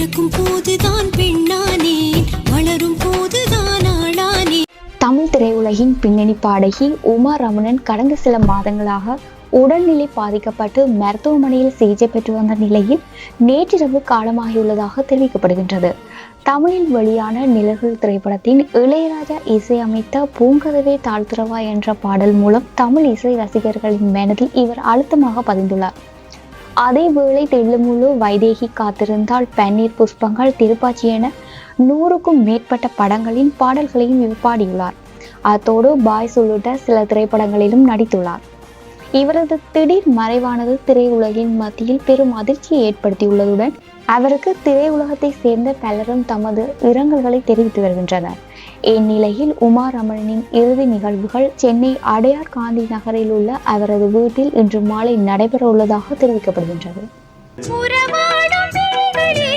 பிறக்கும் போதுதான் பெண்ணானே, வளரும் போதுதான் ஆளானே. தமிழ் திரையுலகின் பின்னணி பாடகி உமா ரமணன் கடந்த சில மாதங்களாக உடல்நிலை பாதிக்கப்பட்டு மருத்துவமனையில் சிகிச்சை பெற்று வந்த நிலையில் நேற்றிரவு காலமாகியுள்ளதாக தெரிவிக்கப்படுகின்றது. தமிழில் வெளியான நிழல்கள் திரைப்படத்தின் இளையராஜா இசையமைத்த பூங்கதவே தாழ்த்துறவா என்ற பாடல் மூலம் தமிழ் இசை ரசிகர்களின் மனதில் இவர் அழுத்தமாக பதிந்துள்ளார். அதேவேளை தெல்லுமுள்ளு, வைதேகி காத்திருந்தால், பன்னீர் புஷ்பங்கள், திருப்பாச்சி என 100க்கும் மேற்பட்ட படங்களின் பாடல்களையும் இவர் பாடியுள்ளார். அத்தோடு பாய்ஸ் உள்ளிட்ட சில திரைப்படங்களிலும் நடித்துள்ளார். இவரது திடீர் மறைவானது திரையுலகின் மத்தியில் பெரும் அதிர்ச்சியை ஏற்படுத்தியுள்ளதுடன் அவருக்கு திரையுலகத்தை சேர்ந்த பலரும் தமது இரங்கல்களை தெரிவித்து வருகின்றனர். இந்நிலையில் உமா ரமணனின் இறுதி நிகழ்வுகள் சென்னை அடையார் காந்தி நகரில் உள்ள அவரது வீட்டில் இன்று மாலை நடைபெற உள்ளதாக தெரிவிக்கப்படுகின்றது.